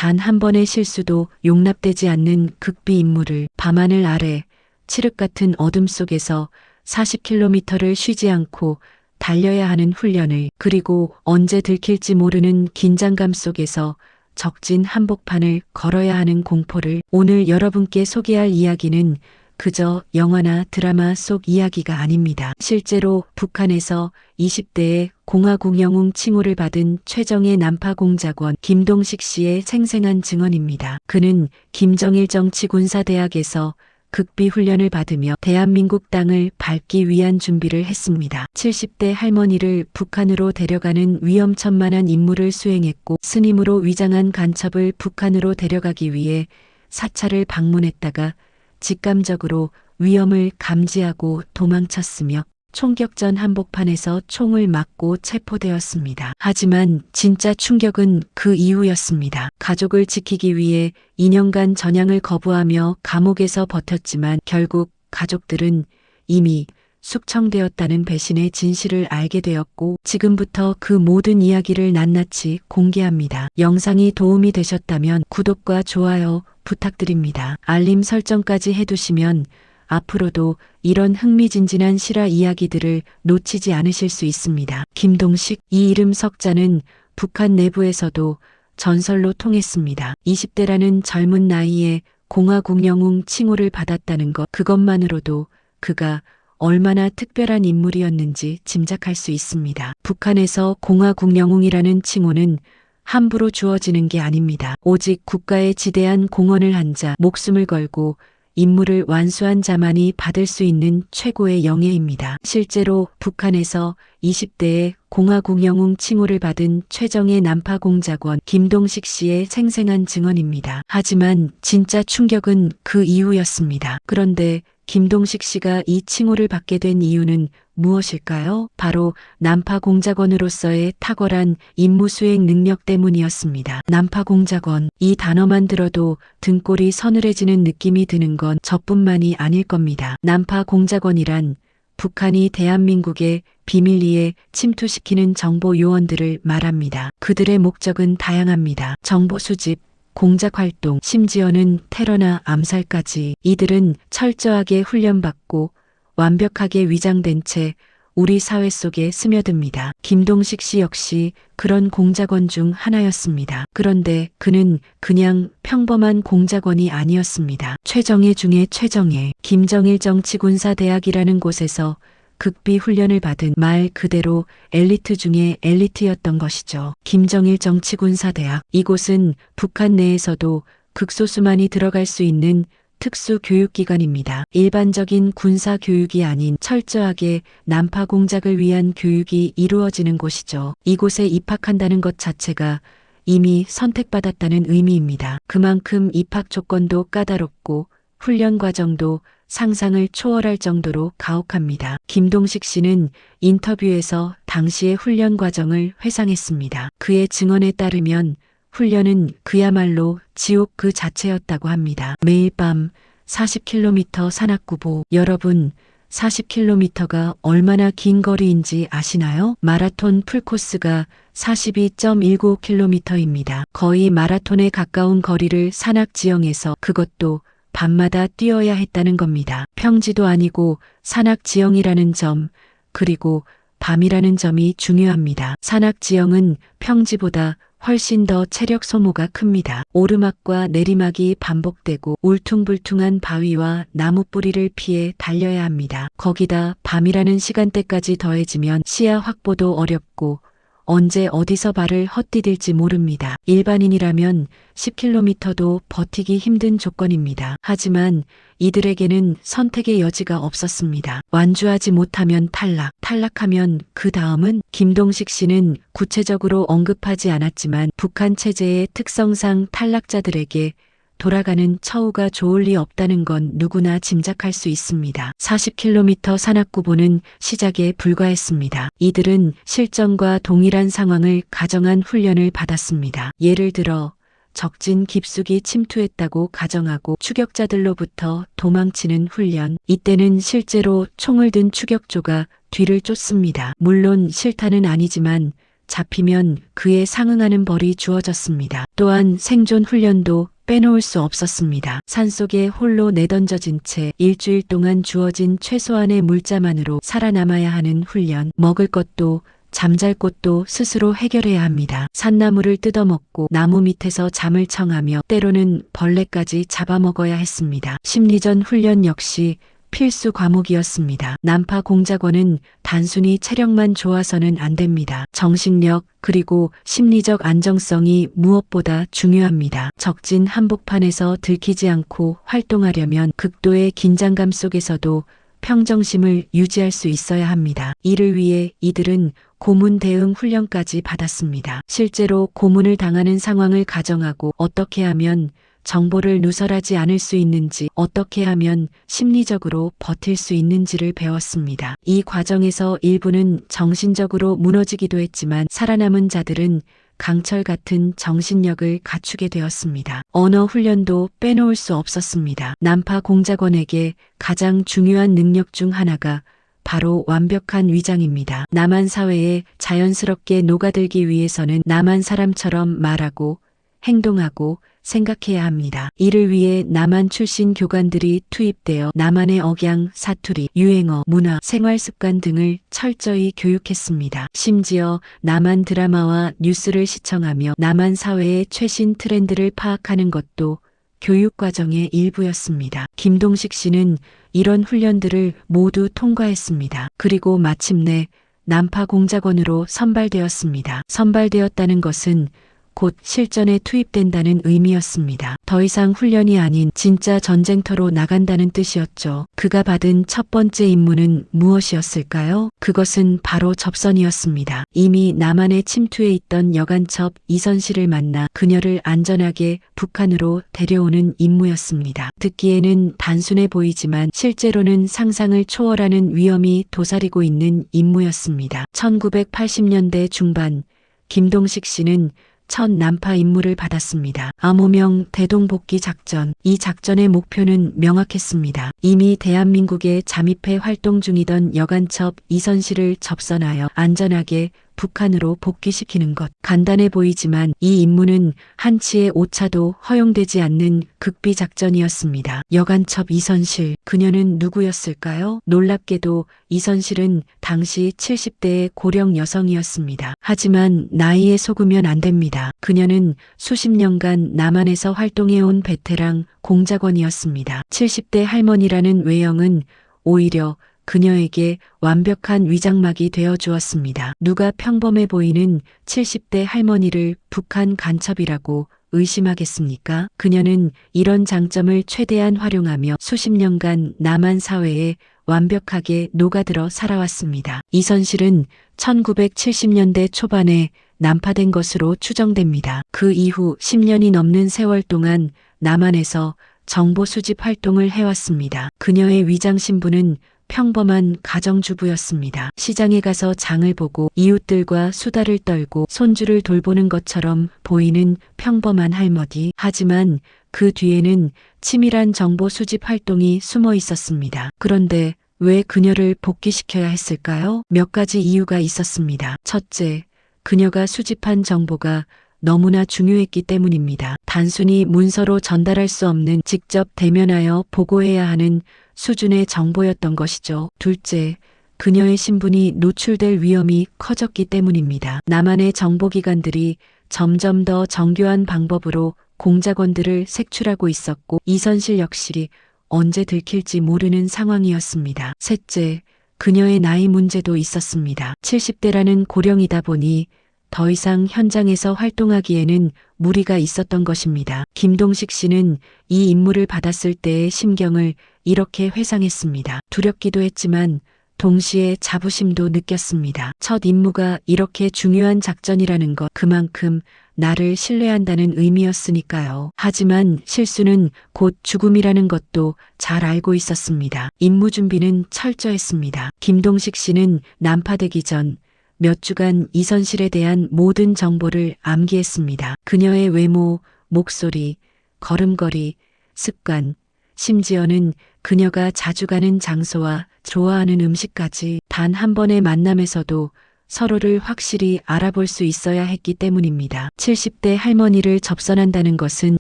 단 한 번의 실수도 용납되지 않는 극비 임무를 밤하늘 아래 칠흑 같은 어둠 속에서 40km를 쉬지 않고 달려야 하는 훈련을, 그리고 언제 들킬지 모르는 긴장감 속에서 적진 한복판을 걸어야 하는 공포를. 오늘 여러분께 소개할 이야기는 그저 영화나 드라마 속 이야기가 아닙니다. 실제로 북한에서 20대의 공화국 영웅 칭호를 받은 최정예 난파공작원 김동식 씨의 생생한 증언입니다. 그는 김정일 정치군사대학에서 극비 훈련을 받으며 대한민국 땅을 밟기 위한 준비를 했습니다. 70대 할머니를 북한으로 데려가는 위험천만한 임무를 수행했고, 스님으로 위장한 간첩을 북한으로 데려가기 위해 사찰을 방문했다가 직감적으로 위험을 감지하고 도망쳤으며 총격전 한복판에서 총을 맞고 체포되었습니다. 하지만 진짜 충격은 그 이후였습니다. 가족을 지키기 위해 2년간 전향을 거부하며 감옥에서 버텼지만 결국 가족들은 이미 숙청되었다는 배신의 진실을 알게 되었고, 지금부터 그 모든 이야기를 낱낱이 공개합니다. 영상이 도움이 되셨다면 구독과 좋아요 부탁드립니다. 알림 설정까지 해두시면 앞으로도 이런 흥미진진한 실화 이야기들을 놓치지 않으실 수 있습니다. 김동식, 이 이름 석자는 북한 내부에서도 전설로 통했습니다. 20대라는 젊은 나이에 공화국 영웅 칭호를 받았다는 것, 그것만으로도 그가 얼마나 특별한 인물이었는지 짐작할 수 있습니다. 북한에서 공화국 영웅이라는 칭호는 함부로 주어지는 게 아닙니다. 오직 국가에 지대한 공헌을 한 자, 목숨을 걸고 임무를 완수한 자만이 받을 수 있는 최고의 영예입니다. 실제로 북한에서 20대의 공화국 영웅 칭호를 받은 최정예 난파공작원 김동식 씨의 생생한 증언입니다. 하지만 진짜 충격은 그 이후였습니다. 그런데 김동식 씨가 이 칭호를 받게 된 이유는 무엇일까요? 바로 난파공작원으로서의 탁월한 임무 수행 능력 때문이었습니다. 난파공작원, 이 단어만 들어도 등골이 서늘해지는 느낌이 드는 건 저뿐만이 아닐 겁니다. 난파공작원이란 북한이 대한민국의 비밀리에 침투시키는 정보 요원들을 말합니다. 그들의 목적은 다양합니다. 정보 수집, 공작 활동, 심지어는 테러나 암살까지. 이들은 철저하게 훈련받고 완벽하게 위장된 채 우리 사회 속에 스며듭니다. 김동식 씨 역시 그런 공작원 중 하나였습니다. 그런데 그는 그냥 평범한 공작원이 아니었습니다. 최정예 중에 최정예, 김정일 정치군사대학이라는 곳에서 극비 훈련을 받은 말 그대로 엘리트 중에 엘리트였던 것이죠. 김정일 정치군사대학. 이곳은 북한 내에서도 극소수만이 들어갈 수 있는 특수 교육기관입니다. 일반적인 군사 교육이 아닌 철저하게 난파 공작을 위한 교육이 이루어지는 곳이죠. 이곳에 입학한다는 것 자체가 이미 선택받았다는 의미입니다. 그만큼 입학 조건도 까다롭고 훈련 과정도 상상을 초월할 정도로 가혹합니다. 김동식 씨는 인터뷰에서 당시의 훈련 과정을 회상했습니다. 그의 증언에 따르면 훈련은 그야말로 지옥 그 자체였다고 합니다. 매일 밤 40km 산악구보. 여러분, 40km가 얼마나 긴 거리인지 아시나요? 마라톤 풀코스가 42.19km입니다. 거의 마라톤에 가까운 거리를 산악 지형에서, 그것도 밤마다 뛰어야 했다는 겁니다. 평지도 아니고 산악 지형이라는 점, 그리고 밤이라는 점이 중요합니다. 산악 지형은 평지보다 훨씬 더 체력 소모가 큽니다. 오르막과 내리막이 반복되고 울퉁불퉁한 바위와 나무 뿌리를 피해 달려야 합니다. 거기다 밤이라는 시간대까지 더해지면 시야 확보도 어렵고 언제 어디서 발을 헛디딜지 모릅니다. 일반인이라면 10km도 버티기 힘든 조건입니다. 하지만 이들에게는 선택의 여지가 없었습니다. 완주하지 못하면 탈락, 탈락하면 그 다음은. 김동식 씨는 구체적으로 언급하지 않았지만 북한 체제의 특성상 탈락자들에게 돌아가는 처우가 좋을 리 없다는 건 누구나 짐작할 수 있습니다. 40km 산악구보는 시작에 불과했습니다. 이들은 실전과 동일한 상황을 가정한 훈련을 받았습니다. 예를 들어 적진 깊숙이 침투했다고 가정하고 추격자들로부터 도망치는 훈련. 이때는 실제로 총을 든 추격조가 뒤를 쫓습니다. 물론 실탄은 아니지만 잡히면 그에 상응하는 벌이 주어졌습니다. 또한 생존 훈련도 빼놓을 수 없었습니다. 산속에 홀로 내던져진 채 일주일 동안 주어진 최소한의 물자만으로 살아남아야 하는 훈련, 먹을 것도 잠잘 곳도 스스로 해결해야 합니다. 산나무를 뜯어먹고 나무 밑에서 잠을 청하며 때로는 벌레까지 잡아먹어야 했습니다. 심리전 훈련 역시 필수 과목이었습니다. 난파 공작원은 단순히 체력만 좋아서는 안 됩니다. 정신력 그리고 심리적 안정성이 무엇보다 중요합니다. 적진 한복판에서 들키지 않고 활동하려면 극도의 긴장감 속에서도 평정심을 유지할 수 있어야 합니다. 이를 위해 이들은 고문 대응 훈련까지 받았습니다. 실제로 고문을 당하는 상황을 가정하고 어떻게 하면 정보를 누설하지 않을 수 있는지, 어떻게 하면 심리적으로 버틸 수 있는지를 배웠습니다. 이 과정에서 일부는 정신적으로 무너지기도 했지만 살아남은 자들은 강철 같은 정신력을 갖추게 되었습니다. 언어 훈련도 빼놓을 수 없었습니다. 난파 공작원에게 가장 중요한 능력 중 하나가 바로 완벽한 위장입니다. 남한 사회에 자연스럽게 녹아들기 위해서는 남한 사람처럼 말하고 행동하고 생각해야 합니다. 이를 위해 남한 출신 교관들이 투입되어 남한의 억양, 사투리, 유행어, 문화, 생활 습관 등을 철저히 교육했습니다. 심지어 남한 드라마와 뉴스를 시청하며 남한 사회의 최신 트렌드를 파악하는 것도 교육 과정의 일부였습니다. 김동식 씨는 이런 훈련들을 모두 통과했습니다. 그리고 마침내 난파 공작원으로 선발되었습니다. 선발되었다는 것은 곧 실전에 투입된다는 의미였습니다. 더 이상 훈련이 아닌 진짜 전쟁터로 나간다는 뜻이었죠. 그가 받은 첫 번째 임무는 무엇이었을까요? 그것은 바로 접선이었습니다. 이미 남한에 침투해 있던 여간첩 이선실을 만나 그녀를 안전하게 북한으로 데려오는 임무였습니다. 듣기에는 단순해 보이지만 실제로는 상상을 초월하는 위험이 도사리고 있는 임무였습니다. 1980년대 중반 김동식 씨는 첫 난파 임무를 받았습니다. 암호명 대동복귀 작전. 이 작전의 목표는 명확했습니다. 이미 대한민국에 잠입해 활동 중이던 여간첩 이선실을 접선하여 안전하게 북한으로 복귀시키는 것. 간단해 보이지만 이 임무는 한치의 오차도 허용되지 않는 극비 작전이었습니다. 여간첩 이선실, 그녀는 누구였을까요? 놀랍게도 이선실은 당시 70대의 고령 여성이었습니다. 하지만 나이에 속으면 안 됩니다. 그녀는 수십 년간 남한에서 활동해온 베테랑 공작원이었습니다. 70대 할머니라는 외형은 오히려 그녀에게 완벽한 위장막이 되어 주었습니다. 누가 평범해 보이는 70대 할머니를 북한 간첩이라고 의심하겠습니까? 그녀는 이런 장점을 최대한 활용하며 수십 년간 남한 사회에 완벽하게 녹아들어 살아왔습니다. 이선실은 1970년대 초반에 난파된 것으로 추정됩니다. 그 이후 10년이 넘는 세월 동안 남한에서 정보 수집 활동을 해왔습니다. 그녀의 위장 신분은 평범한 가정주부였습니다. 시장에 가서 장을 보고 이웃들과 수다를 떨고 손주를 돌보는 것처럼 보이는 평범한 할머니. 하지만 그 뒤에는 치밀한 정보 수집 활동이 숨어 있었습니다. 그런데 왜 그녀를 복귀시켜야 했을까요? 몇 가지 이유가 있었습니다. 첫째, 그녀가 수집한 정보가 너무나 중요했기 때문입니다. 단순히 문서로 전달할 수 없는 직접 대면하여 보고해야 하는 수준의 정보였던 것이죠. 둘째, 그녀의 신분이 노출될 위험이 커졌기 때문입니다. 남한의 정보기관들이 점점 더 정교한 방법으로 공작원들을 색출하고 있었고 이선실 역시 언제 들킬지 모르는 상황이었습니다. 셋째, 그녀의 나이 문제도 있었습니다. 70대라는 고령이다 보니 더 이상 현장에서 활동하기에는 무리가 있었던 것입니다. 김동식 씨는 이 임무를 받았을 때의 심경을 이렇게 회상했습니다. 두렵기도 했지만 동시에 자부심도 느꼈습니다. 첫 임무가 이렇게 중요한 작전이라는 것, 그만큼 나를 신뢰한다는 의미였으니까요. 하지만 실수는 곧 죽음이라는 것도 잘 알고 있었습니다. 임무 준비는 철저했습니다. 김동식 씨는 난파되기 전 몇 주간 이선실에 대한 모든 정보를 암기했습니다. 그녀의 외모, 목소리, 걸음걸이, 습관, 심지어는 그녀가 자주 가는 장소와 좋아하는 음식까지 단 한 번의 만남에서도 서로를 확실히 알아볼 수 있어야 했기 때문입니다. 70대 할머니를 접선한다는 것은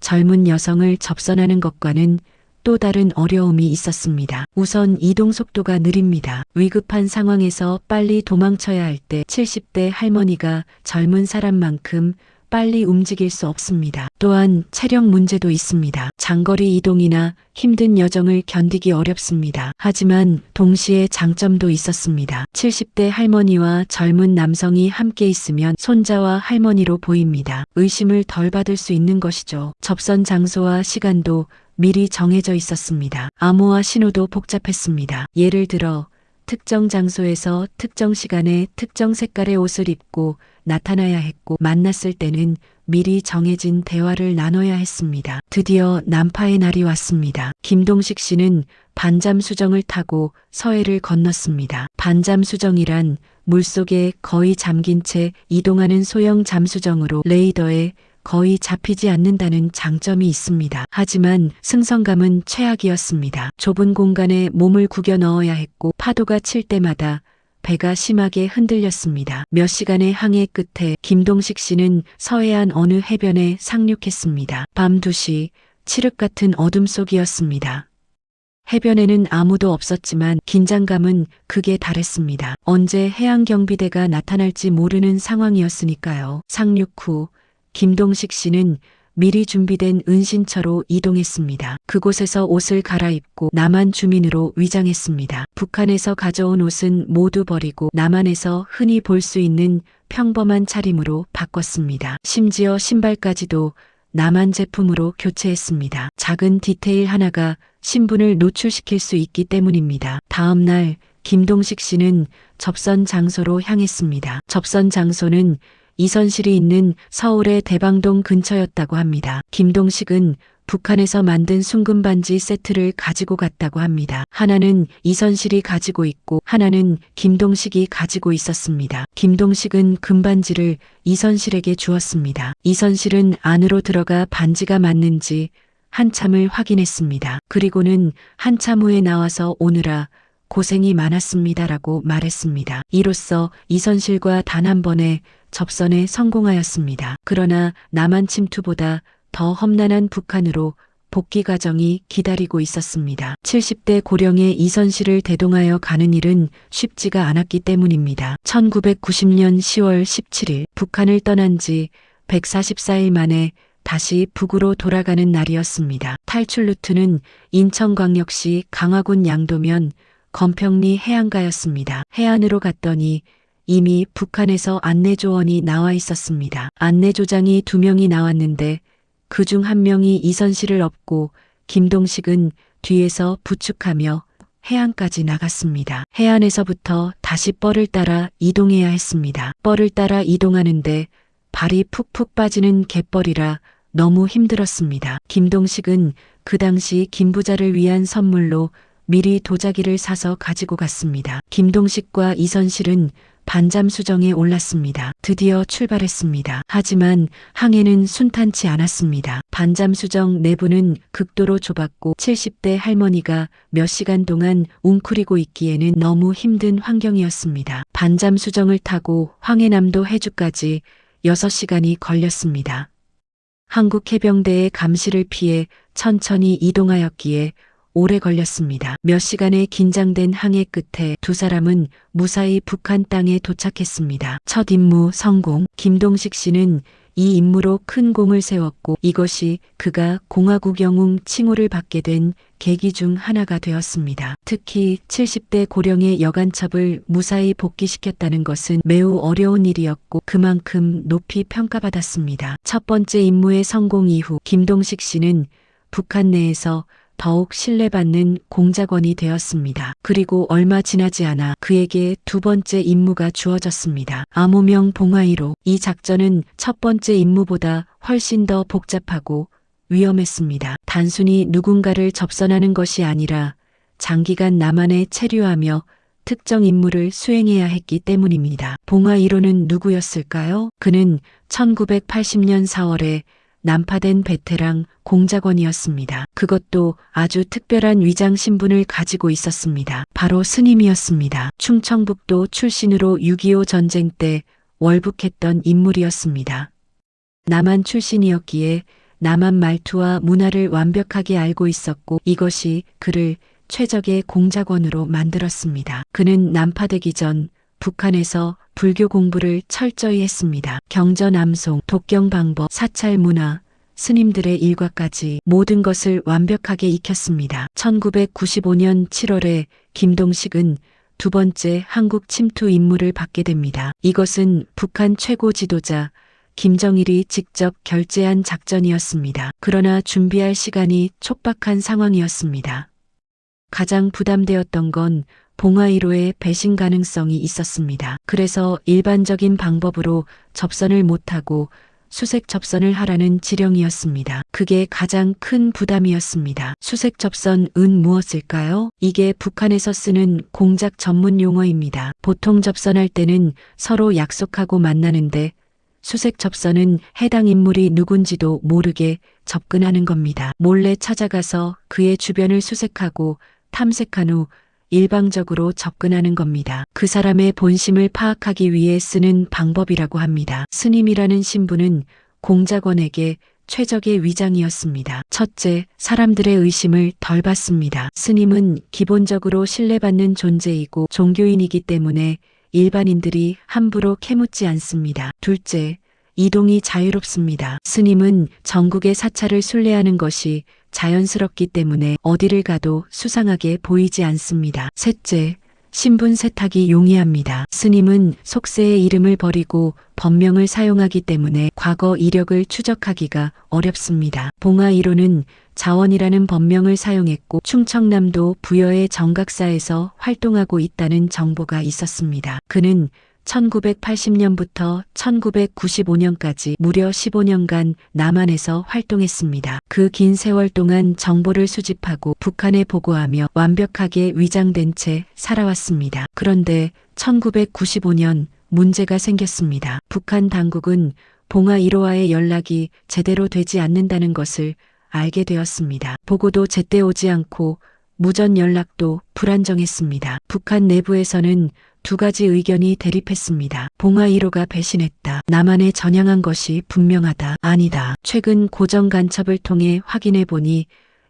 젊은 여성을 접선하는 것과는 또 다른 어려움이 있었습니다. 우선 이동 속도가 느립니다. 위급한 상황에서 빨리 도망쳐야 할 때 70대 할머니가 젊은 사람만큼 빨리 움직일 수 없습니다. 또한 체력 문제도 있습니다. 장거리 이동이나 힘든 여정을 견디기 어렵습니다. 하지만 동시에 장점도 있었습니다. 70대 할머니와 젊은 남성이 함께 있으면 손자와 할머니로 보입니다. 의심을 덜 받을 수 있는 것이죠. 접선 장소와 시간도 미리 정해져 있었습니다. 암호화 신호도 복잡했습니다. 예를 들어 특정 장소에서 특정 시간에 특정 색깔의 옷을 입고 나타나야 했고, 만났을 때는 미리 정해진 대화를 나눠야 했습니다. 드디어 난파의 날이 왔습니다. 김동식 씨는 반잠 수정을 타고 서해를 건넜습니다. 반잠 수정이란 물속에 거의 잠긴 채 이동하는 소형 잠수정으로 레이더에 거의 잡히지 않는다는 장점이 있습니다. 하지만 승선감은 최악이었습니다. 좁은 공간에 몸을 구겨 넣어야 했고, 파도가 칠 때마다 배가 심하게 흔들렸습니다. 몇 시간의 항해 끝에 김동식 씨는 서해안 어느 해변에 상륙했습니다. 밤 2시, 칠흑 같은 어둠 속이었습니다. 해변에는 아무도 없었지만 긴장감은 극에 달했습니다. 언제 해양경비대가 나타날지 모르는 상황이었으니까요. 상륙 후 김동식 씨는 미리 준비된 은신처로 이동했습니다. 그곳에서 옷을 갈아입고 남한 주민으로 위장했습니다. 북한에서 가져온 옷은 모두 버리고 남한에서 흔히 볼 수 있는 평범한 차림으로 바꿨습니다. 심지어 신발까지도 남한 제품으로 교체했습니다. 작은 디테일 하나가 신분을 노출시킬 수 있기 때문입니다. 다음 날 김동식 씨는 접선 장소로 향했습니다. 접선 장소는 이선실이 있는 서울의 대방동 근처였다고 합니다. 김동식은 북한에서 만든 순금반지 세트를 가지고 갔다고 합니다. 하나는 이선실이 가지고 있고 하나는 김동식이 가지고 있었습니다. 김동식은 금반지를 이선실에게 주었습니다. 이선실은 안으로 들어가 반지가 맞는지 한참을 확인했습니다. 그리고는 한참 후에 나와서 오느라 고생이 많았습니다라고 말했습니다. 이로써 이선실과 단 한 번의 접선에 성공하였습니다. 그러나 남한 침투보다 더 험난한 북한으로 복귀 과정이 기다리고 있었습니다. 70대 고령의 이선실을 대동하여 가는 일은 쉽지가 않았기 때문입니다. 1990년 10월 17일 북한을 떠난 지 144일 만에 다시 북으로 돌아가는 날이었습니다. 탈출 루트는 인천광역시 강화군 양도면 건평리 해안가였습니다. 해안으로 갔더니 이미 북한에서 안내조원이 나와 있었습니다. 안내조장이 2명이 나왔는데 그중 1명이 이선실을 업고 김동식은 뒤에서 부축하며 해안까지 나갔습니다. 해안에서부터 다시 뻘을 따라 이동해야 했습니다. 뻘을 따라 이동하는데 발이 푹푹 빠지는 갯벌이라 너무 힘들었습니다. 김동식은 그 당시 김부자를 위한 선물로 미리 도자기를 사서 가지고 갔습니다. 김동식과 이선실은 반잠 수정에 올랐습니다. 드디어 출발했습니다. 하지만 항해는 순탄치 않았습니다. 반잠 수정 내부는 극도로 좁았고 70대 할머니가 몇 시간 동안 웅크리고 있기에는 너무 힘든 환경이었습니다. 반잠 수정을 타고 황해남도 해주까지 6시간이 걸렸습니다. 한국 해병대의 감시를 피해 천천히 이동하였기에 오래 걸렸습니다. 몇 시간의 긴장된 항해 끝에 두 사람은 무사히 북한 땅에 도착했습니다. 첫 임무 성공. 김동식 씨는 이 임무로 큰 공을 세웠고 이것이 그가 공화국 영웅 칭호를 받게 된 계기 중 하나가 되었습니다. 특히 70대 고령의 여간첩을 무사히 복귀시켰다는 것은 매우 어려운 일이었고 그만큼 높이 평가받았습니다. 첫 번째 임무의 성공 이후 김동식 씨는 북한 내에서 더욱 신뢰받는 공작원이 되었습니다. 그리고 얼마 지나지 않아 그에게 두 번째 임무가 주어졌습니다. 암호명 봉화이로. 이 작전은 첫 번째 임무보다 훨씬 더 복잡하고 위험했습니다. 단순히 누군가를 접선하는 것이 아니라 장기간 남한에 체류하며 특정 임무를 수행해야 했기 때문입니다. 봉화 1호는 누구였을까요? 그는 1980년 4월에 난파된 베테랑 공작원이었습니다. 그것도 아주 특별한 위장 신분을 가지고 있었습니다. 바로 스님이었습니다. 충청북도 출신으로 6.25 전쟁 때 월북했던 인물이었습니다. 남한 출신이었기에 남한 말투와 문화를 완벽하게 알고 있었고 이것이 그를 최적의 공작원으로 만들었습니다. 그는 난파되기 전 북한에서 불교 공부를 철저히 했습니다. 경전암송, 독경방법, 사찰 문화, 스님들의 일과까지 모든 것을 완벽하게 익혔습니다. 1995년 7월에 김동식은 두 번째 한국 침투 임무를 받게 됩니다. 이것은 북한 최고 지도자 김정일이 직접 결재한 작전이었습니다. 그러나 준비할 시간이 촉박한 상황이었습니다. 가장 부담되었던 건 봉화 1호의 배신 가능성이 있었습니다. 그래서 일반적인 방법으로 접선을 못하고 수색 접선을 하라는 지령이었습니다. 그게 가장 큰 부담이었습니다. 수색 접선은 무엇일까요? 이게 북한에서 쓰는 공작 전문 용어입니다. 보통 접선할 때는 서로 약속하고 만나는데 수색 접선은 해당 인물이 누군지도 모르게 접근하는 겁니다. 몰래 찾아가서 그의 주변을 수색하고 탐색한 후 일방적으로 접근하는 겁니다. 그 사람의 본심을 파악하기 위해 쓰는 방법이라고 합니다. 스님이라는 신분은 공작원에게 최적의 위장이었습니다. 첫째, 사람들의 의심을 덜 받습니다. 스님은 기본적으로 신뢰받는 존재이고 종교인이기 때문에 일반인들이 함부로 캐묻지 않습니다. 둘째, 이동이 자유롭습니다. 스님은 전국의 사찰을 순례하는 것이 자연스럽기 때문에 어디를 가도 수상하게 보이지 않습니다. 셋째, 신분 세탁이 용이합니다. 스님은 속세의 이름을 버리고 법명을 사용하기 때문에 과거 이력을 추적하기가 어렵습니다. 봉화 1호는 자원이라는 법명을 사용했고 충청남도 부여의 정각사에서 활동하고 있다는 정보가 있었습니다. 그는 1980년부터 1995년까지 무려 15년간 남한에서 활동했습니다. 그 긴 세월 동안 정보를 수집하고 북한에 보고하며 완벽하게 위장된 채 살아왔습니다. 그런데 1995년 문제가 생겼습니다. 북한 당국은 봉화 1호와의 연락이 제대로 되지 않는다는 것을 알게 되었습니다. 보고도 제때 오지 않고 무전 연락도 불안정했습니다. 북한 내부에서는 두 가지 의견이 대립했습니다. 봉화 1호가 배신했다. 남한에 전향한 것이 분명하다. 아니다. 최근 고정 간첩을 통해 확인해 보니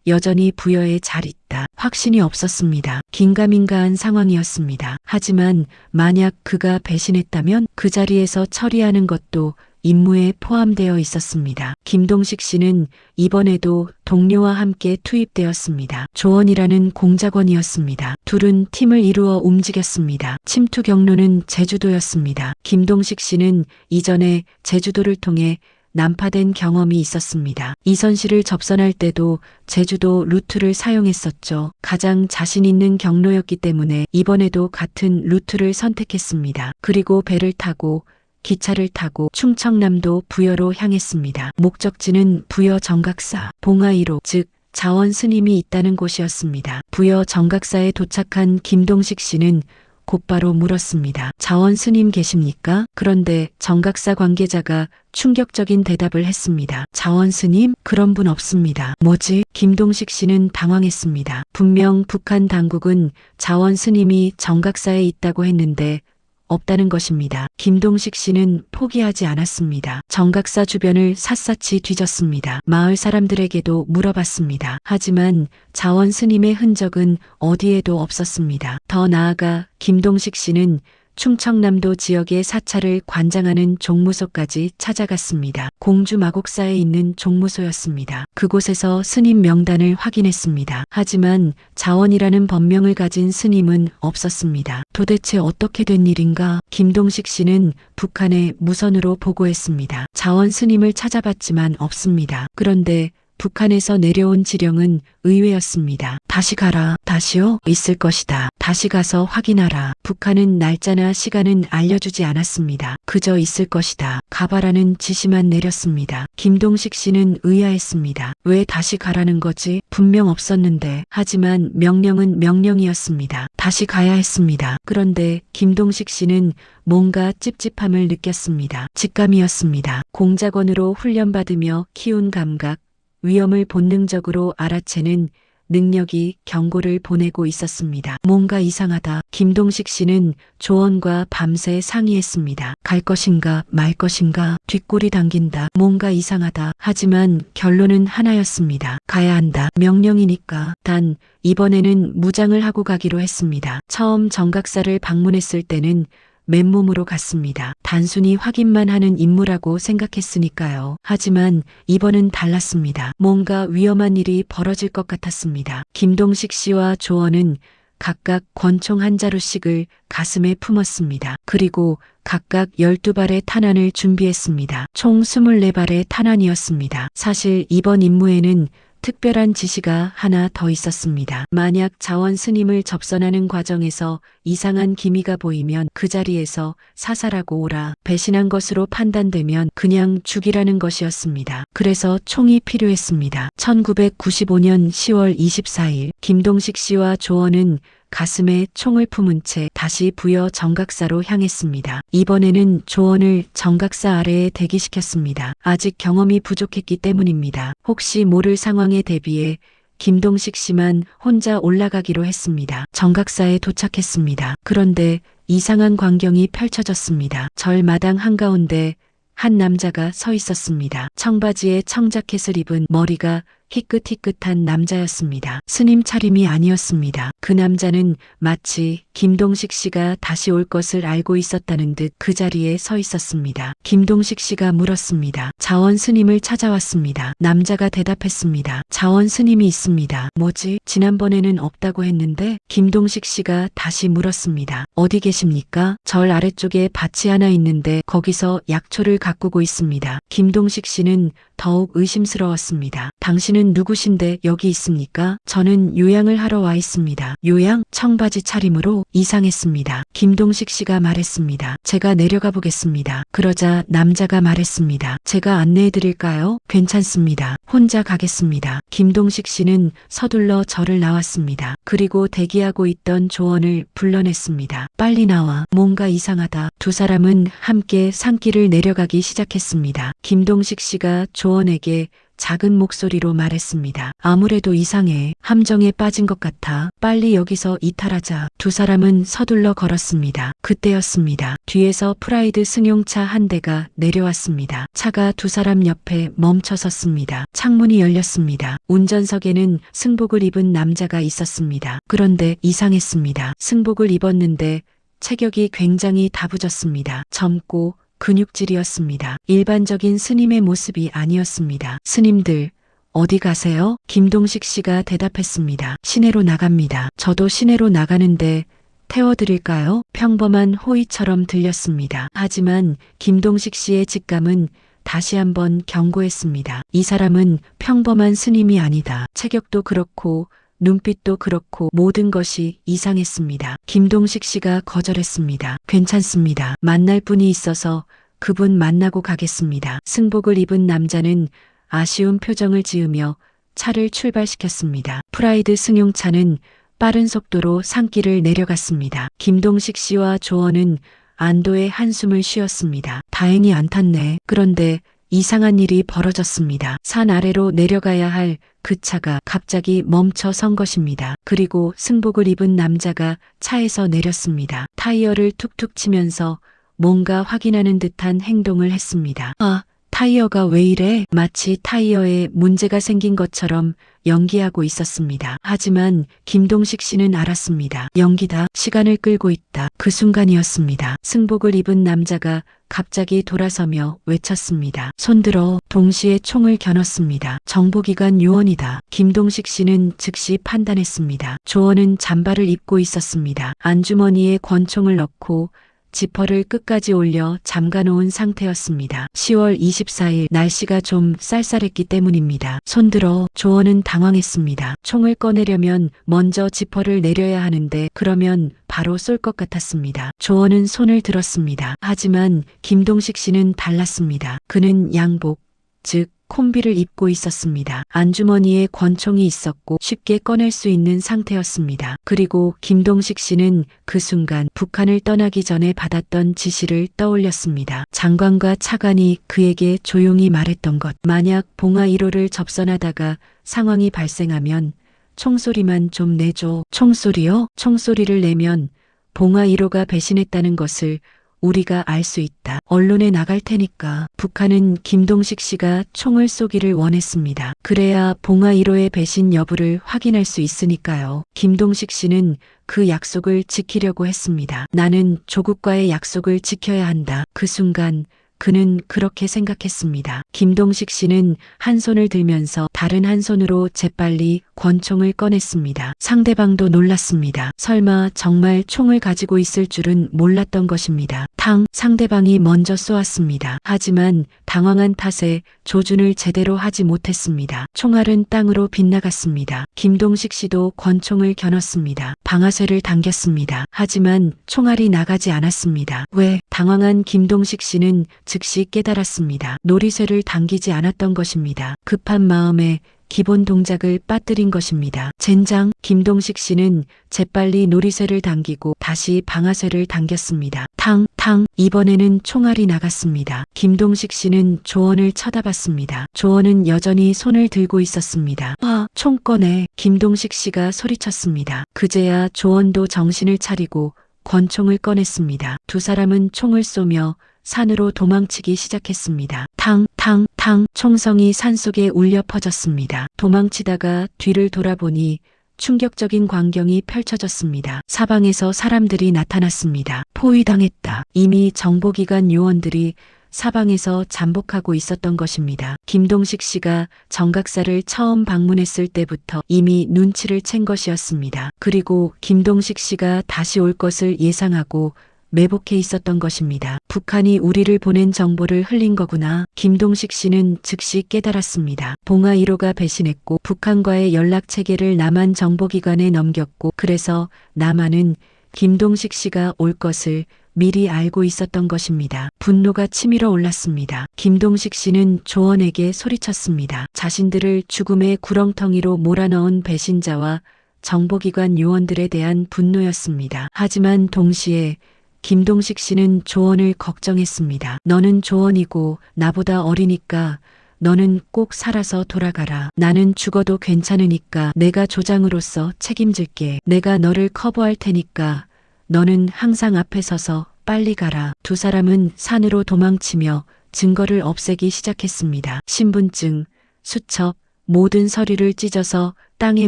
여전히 부여에 잘 있다. 확신이 없었습니다. 긴가민가한 상황이었습니다. 하지만 만약 그가 배신했다면 그 자리에서 처리하는 것도 임무에 포함되어 있었습니다. 김동식 씨는 이번에도 동료와 함께 투입되었습니다. 조원이라는 공작원이었습니다. 둘은 팀을 이루어 움직였습니다. 침투 경로는 제주도였습니다. 김동식 씨는 이전에 제주도를 통해 난파된 경험이 있었습니다. 이선시를 접선할 때도 제주도 루트를 사용했었죠. 가장 자신 있는 경로였기 때문에 이번에도 같은 루트를 선택했습니다. 그리고 배를 타고 기차를 타고 충청남도 부여로 향했습니다. 목적지는 부여 정각사, 봉화 1호, 즉 자원 스님이 있다는 곳이었습니다. 부여 정각사에 도착한 김동식 씨는 곧바로 물었습니다. 자원 스님 계십니까? 그런데 정각사 관계자가 충격적인 대답을 했습니다. 자원 스님? 그런 분 없습니다. 뭐지? 김동식 씨는 당황했습니다. 분명 북한 당국은 자원 스님이 정각사에 있다고 했는데 없다는 것입니다. 김동식 씨는 포기하지 않았습니다. 정각사 주변을 샅샅이 뒤졌습니다. 마을 사람들에게도 물어봤습니다. 하지만 자원 스님의 흔적은 어디에도 없었습니다. 더 나아가 김동식 씨는 충청남도 지역의 사찰을 관장하는 종무소까지 찾아갔습니다. 공주 마곡사에 있는 종무소였습니다. 그곳에서 스님 명단을 확인했습니다. 하지만 자원이라는 법명을 가진 스님은 없었습니다. 도대체 어떻게 된 일인가? 김동식 씨는 북한에 무선으로 보고했습니다. 자원 스님을 찾아봤지만 없습니다. 그런데 북한에서 내려온 지령은 의외였습니다. 다시 가라. 다시요? 있을 것이다. 다시 가서 확인하라. 북한은 날짜나 시간은 알려주지 않았습니다. 그저 있을 것이다. 가봐라는 지시만 내렸습니다. 김동식 씨는 의아했습니다. 왜 다시 가라는 거지? 분명 없었는데. 하지만 명령은 명령이었습니다. 다시 가야 했습니다. 그런데 김동식 씨는 뭔가 찝찝함을 느꼈습니다. 직감이었습니다. 공작원으로 훈련받으며 키운 감각, 위험을 본능적으로 알아채는 능력이 경고를 보내고 있었습니다. 뭔가 이상하다. 김동식 씨는 조원과 밤새 상의했습니다. 갈 것인가 말 것인가 뒷골이 당긴다. 뭔가 이상하다. 하지만 결론은 하나였습니다. 가야 한다. 명령이니까. 단 이번에는 무장을 하고 가기로 했습니다. 처음 정각사를 방문했을 때는 맨몸으로 갔습니다. 단순히 확인만 하는 임무라고 생각했으니까요. 하지만 이번은 달랐습니다. 뭔가 위험한 일이 벌어질 것 같았습니다. 김동식 씨와 조원은 각각 권총 한 자루씩을 가슴에 품었습니다. 그리고 각각 12발의 탄환을 준비했습니다. 총 24발의 탄환이었습니다. 사실 이번 임무에는 특별한 지시가 하나 더 있었습니다. 만약 자원 스님을 접선하는 과정에서 이상한 기미가 보이면 그 자리에서 사살하고 오라. 배신한 것으로 판단되면 그냥 죽이라는 것이었습니다. 그래서 총이 필요했습니다. 1995년 10월 24일 김동식 씨와 조원은 가슴에 총을 품은 채 다시 부여 정각사로 향했습니다. 이번에는 조원을 정각사 아래에 대기시켰습니다. 아직 경험이 부족했기 때문입니다. 혹시 모를 상황에 대비해 김동식 씨만 혼자 올라가기로 했습니다. 정각사에 도착했습니다. 그런데 이상한 광경이 펼쳐졌습니다. 절마당 한가운데 한 남자가 서 있었습니다. 청바지에 청자켓을 입은 머리가 희끗희끗한 남자였습니다. 스님 차림이 아니었습니다. 그 남자는 마치 김동식 씨가 다시 올 것을 알고 있었다는 듯 그 자리에 서 있었습니다. 김동식 씨가 물었습니다. 자원 스님을 찾아왔습니다. 남자가 대답했습니다. 자원 스님이 있습니다. 뭐지? 지난번에는 없다고 했는데? 김동식 씨가 다시 물었습니다. 어디 계십니까? 절 아래쪽에 밭이 하나 있는데 거기서 약초를 가꾸고 있습니다. 김동식 씨는 더욱 의심스러웠습니다. 당신은 누구신데 여기 있습니까? 저는 요양을 하러 와 있습니다. 요양? 청바지 차림으로 이상했습니다. 김동식 씨가 말했습니다. 제가 내려가 보겠습니다. 그러자 남자가 말했습니다. 제가 안내해 드릴까요? 괜찮습니다. 혼자 가겠습니다. 김동식 씨는 서둘러 절을 나왔습니다. 그리고 대기하고 있던 조원을 불러냈습니다. 빨리 나와. 뭔가 이상하다. 두 사람은 함께 산길을 내려가기 시작했습니다. 김동식 씨가 조원에게 작은 목소리로 말했습니다. 아무래도 이상해. 함정에 빠진 것 같아. 빨리 여기서 이탈하자. 두 사람은 서둘러 걸었습니다. 그때였습니다. 뒤에서 프라이드 승용차 한 대가 내려왔습니다. 차가 두 사람 옆에 멈춰 섰습니다. 창문이 열렸습니다. 운전석에는 승복을 입은 남자가 있었습니다. 그런데 이상했습니다. 승복을 입었는데 체격이 굉장히 다부졌습니다. 젊고 근육질이었습니다. 일반적인 스님의 모습이 아니었습니다. 스님들, 어디 가세요? 김동식 씨가 대답했습니다. 시내로 나갑니다. 저도 시내로 나가는데 태워드릴까요? 평범한 호의처럼 들렸습니다. 하지만 김동식 씨의 직감은 다시 한번 경고했습니다. 이 사람은 평범한 스님이 아니다. 체격도 그렇고 눈빛도 그렇고 모든 것이 이상했습니다. 김동식 씨가 거절했습니다. 괜찮습니다. 만날 분이 있어서 그분 만나고 가겠습니다. 승복을 입은 남자는 아쉬운 표정을 지으며 차를 출발시켰습니다. 프라이드 승용차는 빠른 속도로 산길을 내려갔습니다. 김동식 씨와 조원은 안도의 한숨을 쉬었습니다. 다행히 안 탔네. 그런데 이상한 일이 벌어졌습니다. 산 아래로 내려가야 할 그 차가 갑자기 멈춰 선 것입니다. 그리고 승복을 입은 남자가 차에서 내렸습니다. 타이어를 툭툭 치면서 뭔가 확인하는 듯한 행동을 했습니다. 아, 타이어가 왜 이래? 마치 타이어에 문제가 생긴 것처럼 연기하고 있었습니다. 하지만 김동식 씨는 알았습니다. 연기다. 시간을 끌고 있다. 그 순간이었습니다. 승복을 입은 남자가 갑자기 돌아서며 외쳤습니다. 손들어. 동시에 총을 겨눴습니다. 정보기관 요원이다. 김동식 씨는 즉시 판단했습니다. 조원은 잠바를 입고 있었습니다. 안주머니에 권총을 넣고 지퍼를 끝까지 올려 잠가놓은 상태였습니다. 10월 24일 날씨가 좀 쌀쌀했기 때문입니다. 손들어. 조원은 당황했습니다. 총을 꺼내려면 먼저 지퍼를 내려야 하는데 그러면 바로 쏠 것 같았습니다. 조원은 손을 들었습니다. 하지만 김동식 씨는 달랐습니다. 그는 양복, 즉 콤비를 입고 있었습니다. 안주머니에 권총이 있었고 쉽게 꺼낼 수 있는 상태였습니다. 그리고 김동식 씨는 그 순간 북한을 떠나기 전에 받았던 지시를 떠올렸습니다. 장관과 차관이 그에게 조용히 말했던 것. 만약 봉화 1호를 접선하다가 상황이 발생하면 총소리만 좀 내줘. 총소리요? 총소리를 내면 봉화 1호가 배신했다는 것을 우리가 알 수 있다. 언론에 나갈 테니까. 북한은 김동식 씨가 총을 쏘기를 원했습니다. 그래야 봉화 1호의 배신 여부를 확인할 수 있으니까요. 김동식 씨는 그 약속을 지키려고 했습니다. 나는 조국과의 약속을 지켜야 한다. 그 순간 그는 그렇게 생각했습니다. 김동식 씨는 한 손을 들면서 다른 한 손으로 재빨리 권총을 꺼냈습니다. 상대방도 놀랐습니다. 설마 정말 총을 가지고 있을 줄은 몰랐던 것입니다. 탕! 상대방이 먼저 쏘았습니다. 하지만 당황한 탓에 조준을 제대로 하지 못했습니다. 총알은 땅으로 빗나갔습니다. 김동식 씨도 권총을 겨눴습니다. 방아쇠를 당겼습니다. 하지만 총알이 나가지 않았습니다. 왜? 당황한 김동식 씨는 즉시 깨달았습니다. 놀이쇠를 당기지 않았던 것입니다. 급한 마음에 기본 동작을 빠뜨린 것입니다. 젠장. 김동식 씨는 재빨리 놀이쇠를 당기고 다시 방아쇠를 당겼습니다. 탕, 탕. 이번에는 총알이 나갔습니다. 김동식 씨는 조원을 쳐다봤습니다. 조원은 여전히 손을 들고 있었습니다. 총 꺼내. 김동식 씨가 소리쳤습니다. 그제야 조원도 정신을 차리고 권총을 꺼냈습니다. 두 사람은 총을 쏘며 산으로 도망치기 시작했습니다. 탕, 탕, 탕. 총성이 산속에 울려 퍼졌습니다. 도망치다가 뒤를 돌아보니 충격적인 광경이 펼쳐졌습니다. 사방에서 사람들이 나타났습니다. 포위당했다. 이미 정보기관 요원들이 사방에서 잠복하고 있었던 것입니다. 김동식 씨가 정각사를 처음 방문했을 때부터 이미 눈치를 챈 것이었습니다. 그리고 김동식 씨가 다시 올 것을 예상하고 매복해 있었던 것입니다. 북한이 우리를 보낸 정보를 흘린 거구나. 김동식 씨는 즉시 깨달았습니다. 봉화 1호가 배신했고 북한과의 연락 체계를 남한 정보기관에 넘겼고 그래서 남한은 김동식 씨가 올 것을 미리 알고 있었던 것입니다. 분노가 치밀어 올랐습니다. 김동식 씨는 조원에게 소리쳤습니다. 자신들을 죽음의 구렁텅이로 몰아넣은 배신자와 정보기관 요원들에 대한 분노였습니다. 하지만 동시에 김동식 씨는 조원을 걱정했습니다. 너는 조원이고 나보다 어리니까 너는 꼭 살아서 돌아가라. 나는 죽어도 괜찮으니까 내가 조장으로서 책임질게. 내가 너를 커버할 테니까 너는 항상 앞에 서서 빨리 가라. 두 사람은 산으로 도망치며 증거를 없애기 시작했습니다. 신분증, 수첩, 모든 서류를 찢어서 땅에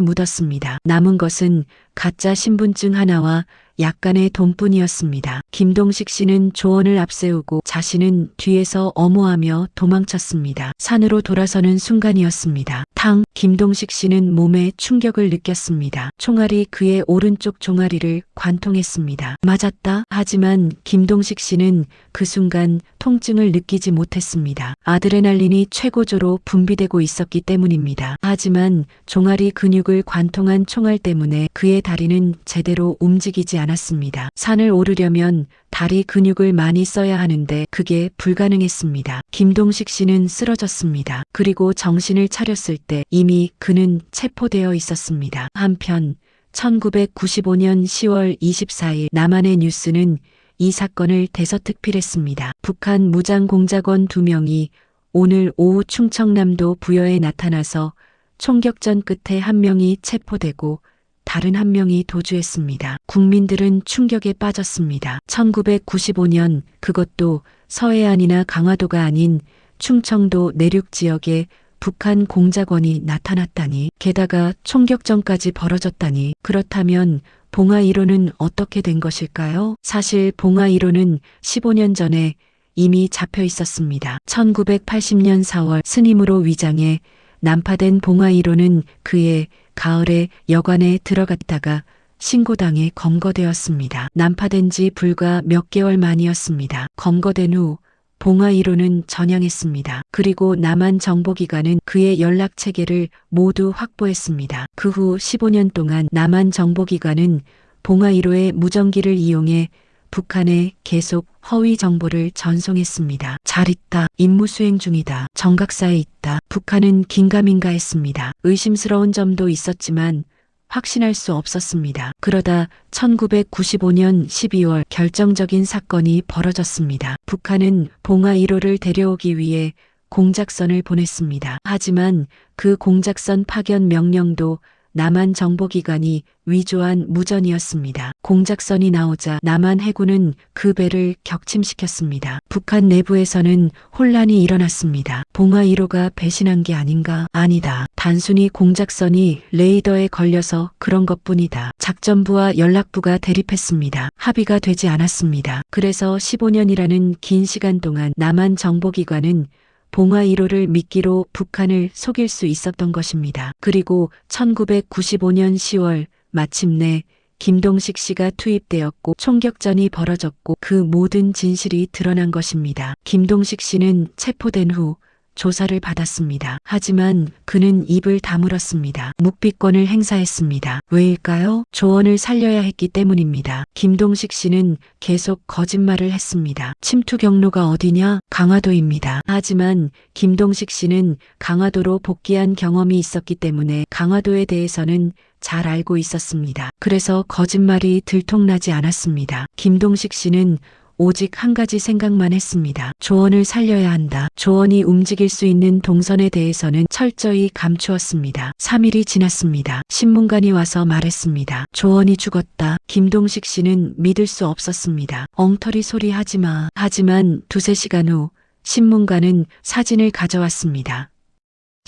묻었습니다. 남은 것은 가짜 신분증 하나와 약간의 돈뿐이었습니다. 김동식 씨는 조원을 앞세우고 자신은 뒤에서 엄호하며 도망쳤습니다. 산으로 돌아서는 순간이었습니다. 탕! 김동식 씨는 몸에 충격을 느꼈습니다. 총알이 그의 오른쪽 종아리를 관통했습니다. 맞았다. 하지만 김동식 씨는 그 순간 통증을 느끼지 못했습니다. 아드레날린이 최고조로 분비되고 있었기 때문입니다. 하지만 종아리 근육을 관통한 총알 때문에 그의 다리는 제대로 움직이지 않았습니다. 산을 오르려면 다리 근육을 많이 써야 하는데 그게 불가능했습니다. 김동식 씨는 쓰러졌습니다. 그리고 정신을 차렸을 때 이미 그는 체포되어 있었습니다. 한편 1995년 10월 24일 남한의 뉴스는 이 사건을 대서특필했습니다. 북한 무장공작원 2명이 오늘 오후 충청남도 부여에 나타나서 총격전 끝에 한 명이 체포되고 다른 한 명이 도주했습니다. 국민들은 충격에 빠졌습니다. 1995년 그것도 서해안이나 강화도가 아닌 충청도 내륙 지역에 북한 공작원이 나타났다니, 게다가 총격전까지 벌어졌다니, 그렇다면 봉화 1호는 어떻게 된 것일까요? 사실 봉화 1호는 15년 전에 이미 잡혀 있었습니다. 1980년 4월 스님으로 위장해 난파된 봉화 1호는 그해 가을에 여관에 들어갔다가 신고당해 검거되었습니다. 난파된 지 불과 몇 개월 만이었습니다. 검거된 후 봉화 1호는 전향했습니다. 그리고 남한 정보기관은 그의 연락 체계를 모두 확보했습니다. 그 후 15년 동안 남한 정보기관은 봉화 1호의 무전기를 이용해 북한에 계속 허위 정보를 전송했습니다. 잘 있다. 임무 수행 중이다. 정각사에 있다. 북한은 긴가민가 했습니다. 의심스러운 점도 있었지만 확신할 수 없었습니다. 그러다 1995년 12월 결정적인 사건이 벌어졌습니다. 북한은 봉화 1호를 데려오기 위해 공작선을 보냈습니다. 하지만 그 공작선 파견 명령도 남한 정보기관이 위조한 무전이었습니다. 공작선이 나오자 남한 해군은 그 배를 격침시켰습니다. 북한 내부에서는 혼란이 일어났습니다. 봉화 1호가 배신한 게 아닌가? 아니다. 단순히 공작선이 레이더에 걸려서 그런 것뿐이다. 작전부와 연락부가 대립했습니다. 합의가 되지 않았습니다. 그래서 15년이라는 긴 시간 동안 남한 정보기관은 봉화 1호를 미끼로 북한을 속일 수 있었던 것입니다. 그리고 1995년 10월 마침내 김동식 씨가 투입되었고 총격전이 벌어졌고 그 모든 진실이 드러난 것입니다. 김동식 씨는 체포된 후 조사를 받았습니다. 하지만 그는 입을 다물었습니다. 묵비권을 행사했습니다. 왜일까요? 조언을 살려야 했기 때문입니다. 김동식 씨는 계속 거짓말을 했습니다. 침투 경로가 어디냐? 강화도입니다. 하지만 김동식 씨는 강화도로 복귀한 경험이 있었기 때문에 강화도에 대해서는 잘 알고 있었습니다. 그래서 거짓말이 들통나지 않았습니다. 김동식 씨는 오직 한 가지 생각만 했습니다. 조언을 살려야 한다. 조언이 움직일 수 있는 동선에 대해서는 철저히 감추었습니다. 3일이 지났습니다. 신문관이 와서 말했습니다. 조언이 죽었다. 김동식 씨는 믿을 수 없었습니다. 엉터리 소리 하지 마. 하지만 두세 시간 후 신문관은 사진을 가져왔습니다.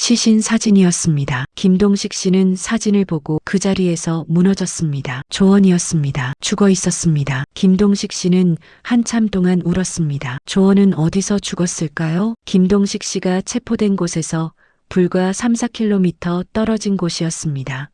시신 사진이었습니다. 김동식 씨는 사진을 보고 그 자리에서 무너졌습니다. 조언이었습니다. 죽어 있었습니다. 김동식 씨는 한참 동안 울었습니다. 조언은 어디서 죽었을까요? 김동식 씨가 체포된 곳에서 불과 3, 4km 떨어진 곳이었습니다.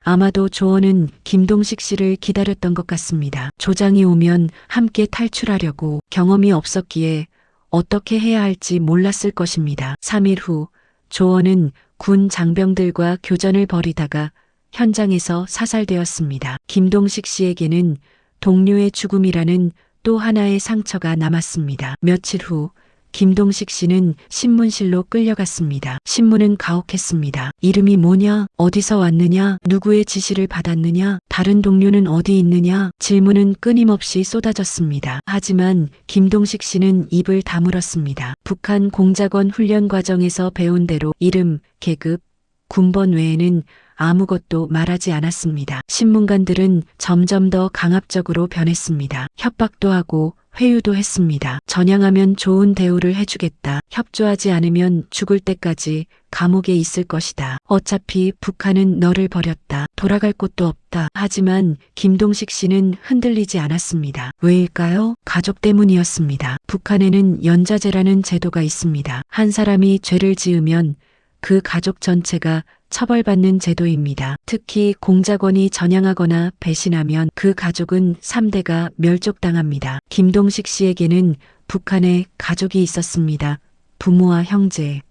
아마도 조언은 김동식 씨를 기다렸던 것 같습니다. 조장이 오면 함께 탈출하려고 경험이 없었기에 어떻게 해야 할지 몰랐을 것입니다. 3일 후 조언은 군 장병들과 교전을 벌이다가 현장에서 사살되었습니다. 김동식 씨에게는 동료의 죽음이라는 또 하나의 상처가 남았습니다. 며칠 후 김동식 씨는 신문실로 끌려갔습니다. 신문은 가혹했습니다. 이름이 뭐냐? 어디서 왔느냐? 누구의 지시를 받았느냐? 다른 동료는 어디 있느냐? 질문은 끊임없이 쏟아졌습니다. 하지만 김동식 씨는 입을 다물었습니다. 북한 공작원 훈련 과정에서 배운 대로 이름, 계급, 군번 외에는 아무것도 말하지 않았습니다. 신문관들은 점점 더 강압적으로 변했습니다. 협박도 하고 회유도 했습니다. 전향하면 좋은 대우를 해주겠다. 협조하지 않으면 죽을 때까지 감옥에 있을 것이다. 어차피 북한은 너를 버렸다. 돌아갈 곳도 없다. 하지만 김동식 씨는 흔들리지 않았습니다. 왜일까요? 가족 때문이었습니다. 북한에는 연좌제라는 제도가 있습니다. 한 사람이 죄를 지으면 그 가족 전체가 처벌받는 제도입니다. 특히 공작원이 전향하거나 배신하면 그 가족은 3대가 멸족당합니다. 김동식 씨에게는 북한에 가족이 있었습니다. 부모와 형제.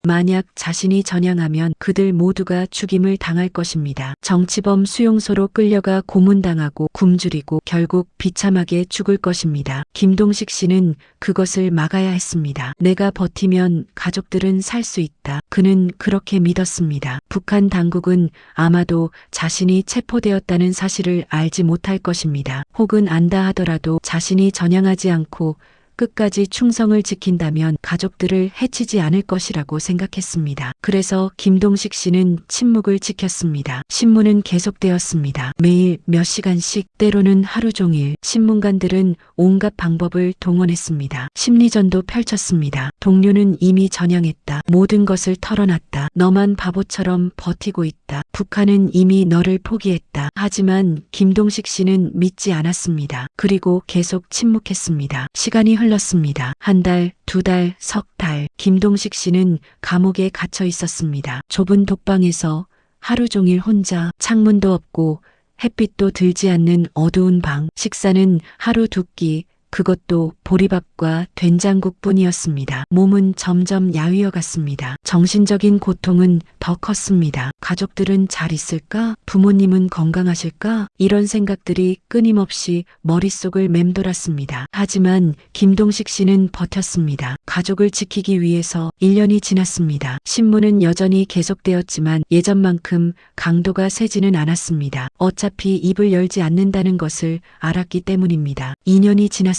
만약 자신이 전향하면 그들 모두가 죽임을 당할 것입니다. 정치범 수용소로 끌려가 고문당하고 굶주리고 결국 비참하게 죽을 것입니다. 김동식 씨는 그것을 막아야 했습니다. 내가 버티면 가족들은 살 수 있다. 그는 그렇게 믿었습니다. 북한 당국은 아마도 자신이 체포되었다는 사실을 알지 못할 것입니다. 혹은 안다 하더라도 자신이 전향하지 않고 끝까지 충성을 지킨다면 가족들을 해치지 않을 것이라고 생각했습니다. 그래서 김동식 씨는 침묵을 지켰습니다. 신문은 계속되었습니다. 매일 몇 시간씩, 때로는 하루 종일 신문관들은 온갖 방법을 동원했습니다. 심리전도 펼쳤습니다. 동료는 이미 전향했다. 모든 것을 털어놨다. 너만 바보처럼 버티고 있다. 북한은 이미 너를 포기했다. 하지만 김동식 씨는 믿지 않았습니다. 그리고 계속 침묵했습니다. 시간이 흘렀습니다. 한 달, 두 달, 석 달. 김동식 씨는 감옥에 갇혀 있었습니다. 좁은 독방에서 하루 종일 혼자, 창문도 없고 햇빛도 들지 않는 어두운 방, 식사는 하루 두 끼, 그것도 보리밥과 된장국뿐이었습니다. 몸은 점점 야위어 갔습니다. 정신적인 고통은 더 컸습니다. 가족들은 잘 있을까? 부모님은 건강하실까? 이런 생각들이 끊임없이 머릿속을 맴돌았습니다. 하지만 김동식 씨는 버텼습니다. 가족을 지키기 위해서 1년이 지났습니다. 신문은 여전히 계속되었지만 예전만큼 강도가 세지는 않았습니다. 어차피 입을 열지 않는다는 것을 알았기 때문입니다. 2년이 지났습니다.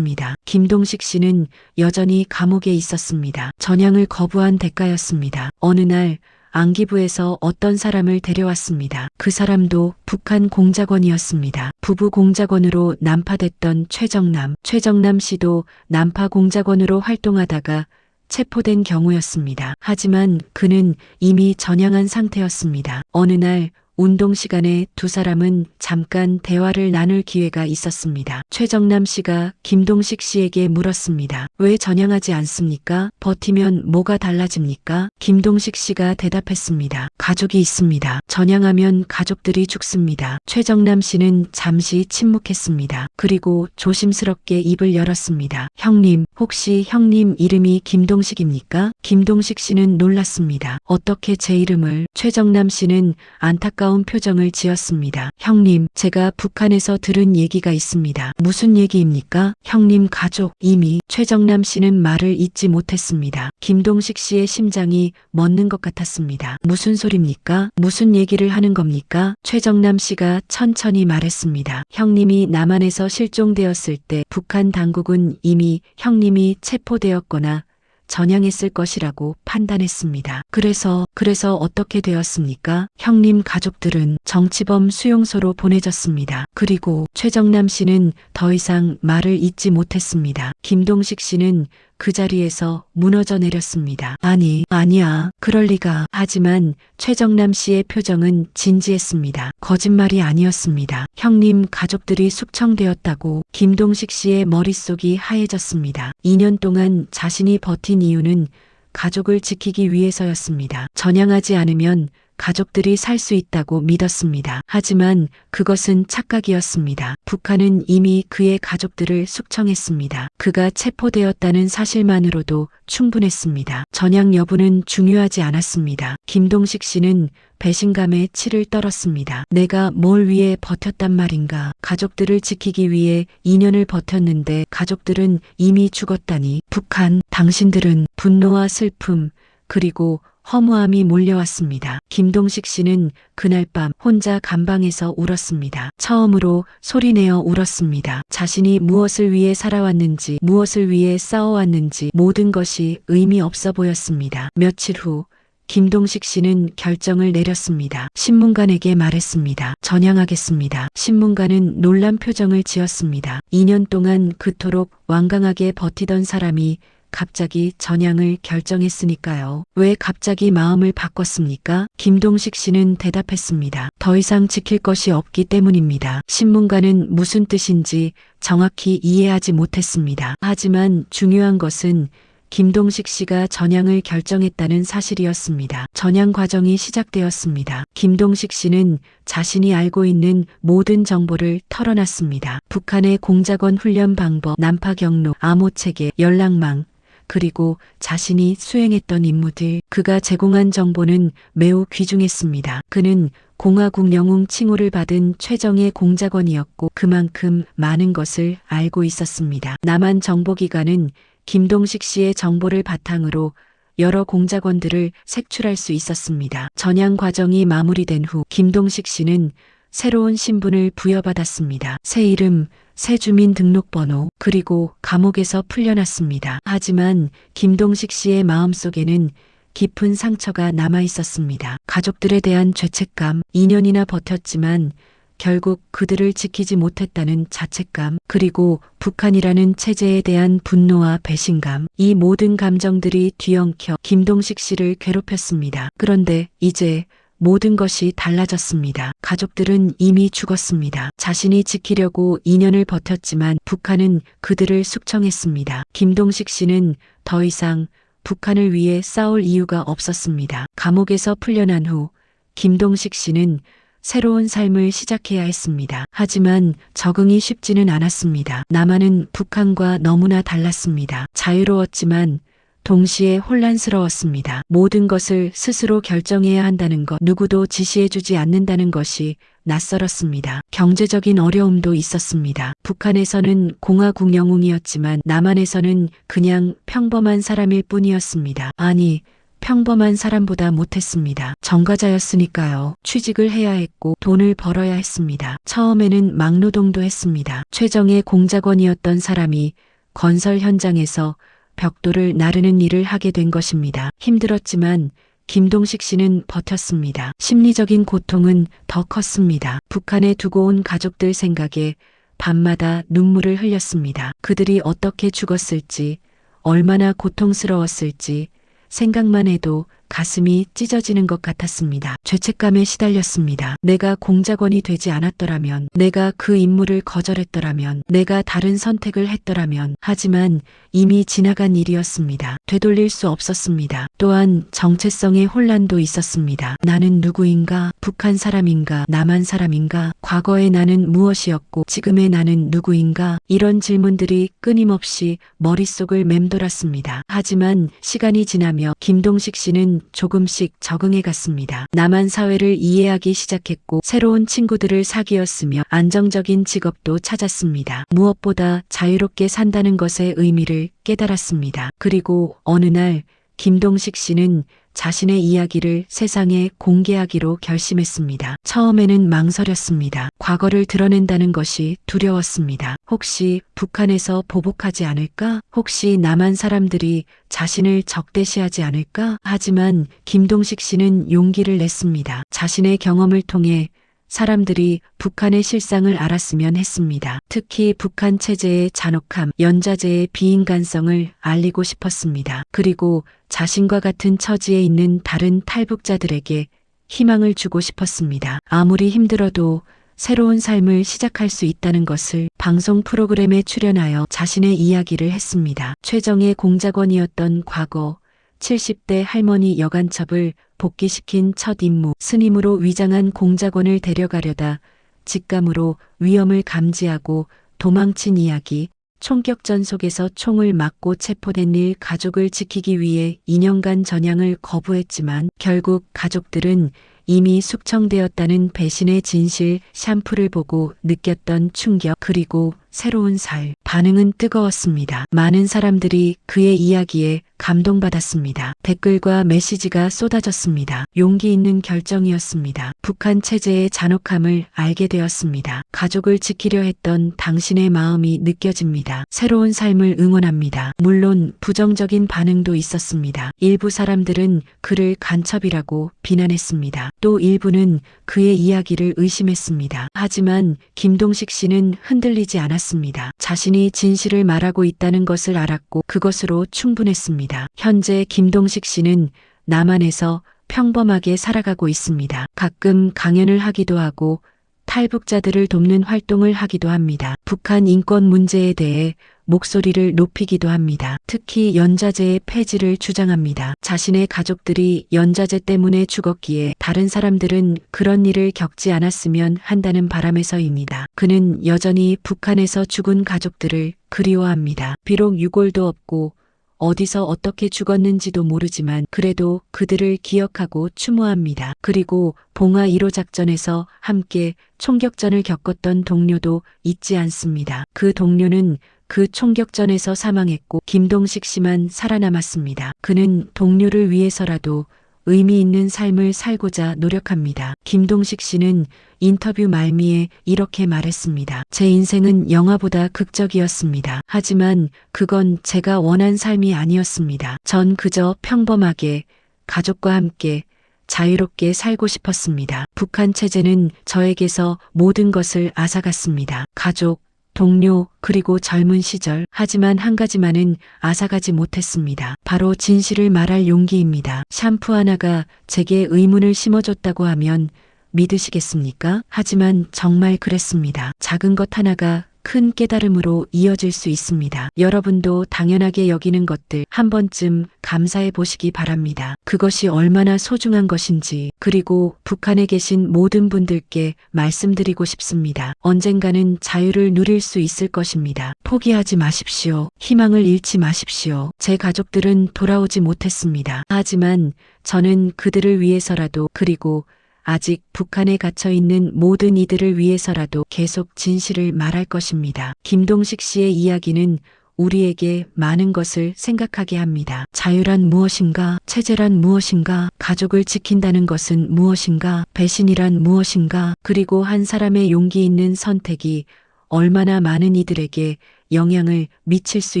김동식 씨는 여전히 감옥에 있었습니다. 전향을 거부한 대가였습니다. 어느 날 안기부에서 어떤 사람을 데려왔습니다. 그 사람도 북한 공작원이었습니다. 부부 공작원으로 난파됐던 최정남 씨도 난파 공작원으로 활동하다가 체포된 경우였습니다. 하지만 그는 이미 전향한 상태였습니다. 어느 날 운동 시간에 두 사람은 잠깐 대화를 나눌 기회가 있었습니다. 최정남 씨가 김동식 씨에게 물었습니다. 왜 전향하지 않습니까? 버티면 뭐가 달라집니까? 김동식 씨가 대답했습니다. 가족이 있습니다. 전향하면 가족들이 죽습니다. 최정남 씨는 잠시 침묵했습니다. 그리고 조심스럽게 입을 열었습니다. 형님, 혹시 형님 이름이 김동식입니까? 김동식 씨는 놀랐습니다. 어떻게 제 이름을? 최정남 씨는 안타까운 표정을 지었습니다. 형님, 제가 북한에서 들은 얘기가 있습니다. 무슨 얘기입니까? 형님 가족. 이미 최정남 씨는 말을 잇지 못했습니다. 김동식 씨의 심장이 멎는 것 같았습니다. 무슨 소리입니까? 무슨 얘기를 하는 겁니까? 최정남 씨가 천천히 말했습니다. 형님이 남한에서 실종되었을 때 북한 당국은 이미 형님이 체포되었거나 전향했을 것이라고 판단했습니다. 그래서 어떻게 되었습니까? 형님 가족들은 정치범 수용소로 보내졌습니다. 그리고 최정남 씨는 더 이상 말을 잇지 못했습니다. 김동식 씨는 그 자리에서 무너져 내렸습니다. 아니야. 그럴 리가. 하지만 최정남 씨의 표정은 진지했습니다. 거짓말이 아니었습니다. 형님 가족들이 숙청되었다고. 김동식 씨의 머릿속이 하얘졌습니다. 2년 동안 자신이 버틴 이유는 가족을 지키기 위해서였습니다. 전향하지 않으면 가족들이 살 수 있다고 믿었습니다. 하지만 그것은 착각이었습니다. 북한은 이미 그의 가족들을 숙청했습니다. 그가 체포되었다는 사실만으로도 충분했습니다. 전향 여부는 중요하지 않았습니다. 김동식 씨는 배신감에 치를 떨었습니다. 내가 뭘 위해 버텼단 말인가? 가족들을 지키기 위해 2년을 버텼는데 가족들은 이미 죽었다니. 북한, 당신들은. 분노와 슬픔, 그리고 허무함이 몰려왔습니다. 김동식 씨는 그날 밤 혼자 감방에서 울었습니다. 처음으로 소리내어 울었습니다. 자신이 무엇을 위해 살아왔는지, 무엇을 위해 싸워왔는지 모든 것이 의미 없어 보였습니다. 며칠 후 김동식 씨는 결정을 내렸습니다. 신문관에게 말했습니다. 전향하겠습니다. 신문관은 놀란 표정을 지었습니다. 2년 동안 그토록 완강하게 버티던 사람이 갑자기 전향을 결정했으니까요. 왜 갑자기 마음을 바꿨습니까? 김동식 씨는 대답했습니다. 더 이상 지킬 것이 없기 때문입니다. 신문가는 무슨 뜻인지 정확히 이해하지 못했습니다. 하지만 중요한 것은 김동식 씨가 전향을 결정했다는 사실이었습니다. 전향 과정이 시작되었습니다. 김동식 씨는 자신이 알고 있는 모든 정보를 털어놨습니다. 북한의 공작원 훈련 방법, 난파 경로, 암호 체계, 연락망, 그리고 자신이 수행했던 임무들, 그가 제공한 정보는 매우 귀중했습니다. 그는 공화국 영웅 칭호를 받은 최정예 공작원이었고 그만큼 많은 것을 알고 있었습니다. 남한 정보기관은 김동식 씨의 정보를 바탕으로 여러 공작원들을 색출할 수 있었습니다. 전향 과정이 마무리된 후 김동식 씨는 새로운 신분을 부여받았습니다. 새 이름, 새 주민등록번호, 그리고 감옥에서 풀려났습니다. 하지만 김동식 씨의 마음속에는 깊은 상처가 남아 있었습니다. 가족들에 대한 죄책감, 2년이나 버텼지만 결국 그들을 지키지 못했다는 자책감, 그리고 북한이라는 체제에 대한 분노와 배신감, 이 모든 감정들이 뒤엉켜 김동식 씨를 괴롭혔습니다. 그런데 이제 모든 것이 달라졌습니다. 가족들은 이미 죽었습니다. 자신이 지키려고 2년을 버텼지만 북한은 그들을 숙청했습니다. 김동식 씨는 더 이상 북한을 위해 싸울 이유가 없었습니다. 감옥에서 풀려난 후 김동식 씨는 새로운 삶을 시작해야 했습니다. 하지만 적응이 쉽지는 않았습니다. 나만은 북한과 너무나 달랐습니다. 자유로웠지만 동시에 혼란스러웠습니다. 모든 것을 스스로 결정해야 한다는 것, 누구도 지시해주지 않는다는 것이 낯설었습니다. 경제적인 어려움도 있었습니다. 북한에서는 공화국 영웅이었지만 남한에서는 그냥 평범한 사람일 뿐이었습니다. 아니, 평범한 사람보다 못했습니다. 전과자였으니까요. 취직을 해야 했고 돈을 벌어야 했습니다. 처음에는 막노동도 했습니다. 최정의 공작원이었던 사람이 건설 현장에서 벽돌을 나르는 일을 하게 된 것입니다. 힘들었지만 김동식 씨는 버텼습니다. 심리적인 고통은 더 컸습니다. 북한에 두고 온 가족들 생각에 밤마다 눈물을 흘렸습니다. 그들이 어떻게 죽었을지, 얼마나 고통스러웠을지 생각만 해도 가슴이 찢어지는 것 같았습니다. 죄책감에 시달렸습니다. 내가 공작원이 되지 않았더라면, 내가 그 임무를 거절했더라면, 내가 다른 선택을 했더라면, 하지만 이미 지나간 일이었습니다. 되돌릴 수 없었습니다. 또한 정체성의 혼란도 있었습니다. 나는 누구인가? 북한 사람인가? 남한 사람인가? 과거의 나는 무엇이었고 지금의 나는 누구인가? 이런 질문들이 끊임없이 머릿속을 맴돌았습니다. 하지만 시간이 지나며 김동식 씨는 조금씩 적응해 갔습니다. 남한 사회를 이해하기 시작했고 새로운 친구들을 사귀었으며 안정적인 직업도 찾았습니다. 무엇보다 자유롭게 산다는 것의 의미를 깨달았습니다. 그리고 어느 날 김동식 씨는 자신의 이야기를 세상에 공개하기로 결심했습니다. 처음에는 망설였습니다. 과거를 드러낸다는 것이 두려웠습니다. 혹시 북한에서 보복하지 않을까? 혹시 남한 사람들이 자신을 적대시하지 않을까? 하지만 김동식 씨는 용기를 냈습니다. 자신의 경험을 통해 사람들이 북한의 실상을 알았으면 했습니다. 특히 북한 체제의 잔혹함, 연좌제의 비인간성을 알리고 싶었습니다. 그리고 자신과 같은 처지에 있는 다른 탈북자들에게 희망을 주고 싶었습니다. 아무리 힘들어도 새로운 삶을 시작할 수 있다는 것을 방송 프로그램에 출연하여 자신의 이야기를 했습니다. 최정의 공작원이었던 과거, 70대 할머니 여간첩을 복귀시킨 첫 임무, 스님으로 위장한 공작원을 데려가려다 직감으로 위험을 감지하고 도망친 이야기, 총격전 속에서 총을 맞고 체포된 일, 가족을 지키기 위해 2년간 전향을 거부했지만 결국 가족들은 이미 숙청되었다는 배신의 진실, 샴푸를 보고 느꼈던 충격, 그리고 새로운 살. 반응은 뜨거웠습니다. 많은 사람들이 그의 이야기에 감동받았습니다. 댓글과 메시지가 쏟아졌습니다. 용기 있는 결정이었습니다. 북한 체제의 잔혹함을 알게 되었습니다. 가족을 지키려 했던 당신의 마음이 느껴집니다. 새로운 삶을 응원합니다. 물론 부정적인 반응도 있었습니다. 일부 사람들은 그를 간첩이라고 비난했습니다. 또 일부는 그의 이야기를 의심했습니다. 하지만 김동식 씨는 흔들리지 않았습니다. 자신이 진실을 말하고 있다는 것을 알았고 그것으로 충분했습니다. 현재 김동식 씨는 남한에서 평범하게 살아가고 있습니다. 가끔 강연을 하기도 하고 탈북자들을 돕는 활동을 하기도 합니다. 북한 인권 문제에 대해 목소리를 높이기도 합니다. 특히 연좌제의 폐지를 주장합니다. 자신의 가족들이 연좌제 때문에 죽었기에 다른 사람들은 그런 일을 겪지 않았으면 한다는 바람에서입니다. 그는 여전히 북한에서 죽은 가족들을 그리워합니다. 비록 유골도 없고 어디서 어떻게 죽었는지도 모르지만 그래도 그들을 기억하고 추모합니다. 그리고 봉화 1호 작전에서 함께 총격전을 겪었던 동료도 잊지 않습니다. 그 동료는 그 총격전에서 사망했고 김동식 씨만 살아남았습니다. 그는 동료를 위해서라도 의미 있는 삶을 살고자 노력합니다. 김동식 씨는 인터뷰 말미에 이렇게 말했습니다. 제 인생은 영화보다 극적이었습니다. 하지만 그건 제가 원한 삶이 아니었습니다. 전 그저 평범하게 가족과 함께 자유롭게 살고 싶었습니다. 북한 체제는 저에게서 모든 것을 앗아갔습니다. 가족, 동료, 그리고 젊은 시절. 하지만 한 가지만은 앗아가지 못했습니다. 바로 진실을 말할 용기입니다. 샴푸 하나가 제게 의문을 심어줬다고 하면 믿으시겠습니까? 하지만 정말 그랬습니다. 작은 것 하나가 큰 깨달음으로 이어질 수 있습니다. 여러분도 당연하게 여기는 것들 한 번쯤 감사해 보시기 바랍니다. 그것이 얼마나 소중한 것인지, 그리고 북한에 계신 모든 분들께 말씀드리고 싶습니다. 언젠가는 자유를 누릴 수 있을 것입니다. 포기하지 마십시오. 희망을 잃지 마십시오. 제 가족들은 돌아오지 못했습니다. 하지만 저는 그들을 위해서라도, 그리고 아직 북한에 갇혀 있는 모든 이들을 위해서라도 계속 진실을 말할 것입니다. 김동식 씨의 이야기는 우리에게 많은 것을 생각하게 합니다. 자유란 무엇인가? 체제란 무엇인가? 가족을 지킨다는 것은 무엇인가? 배신이란 무엇인가? 그리고 한 사람의 용기 있는 선택이 얼마나 많은 이들에게 영향을 미칠 수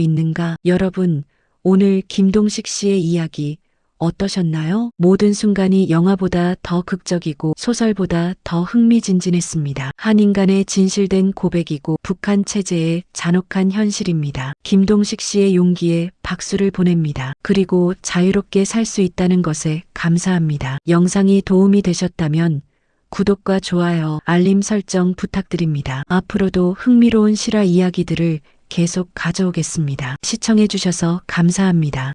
있는가? 여러분, 오늘 김동식 씨의 이야기 어떠셨나요? 모든 순간이 영화보다 더 극적이고 소설보다 더 흥미진진했습니다. 한 인간의 진실된 고백이고 북한 체제의 잔혹한 현실입니다. 김동식 씨의 용기에 박수를 보냅니다. 그리고 자유롭게 살 수 있다는 것에 감사합니다. 영상이 도움이 되셨다면 구독과 좋아요, 알림 설정 부탁드립니다. 앞으로도 흥미로운 실화 이야기들을 계속 가져오겠습니다. 시청해주셔서 감사합니다.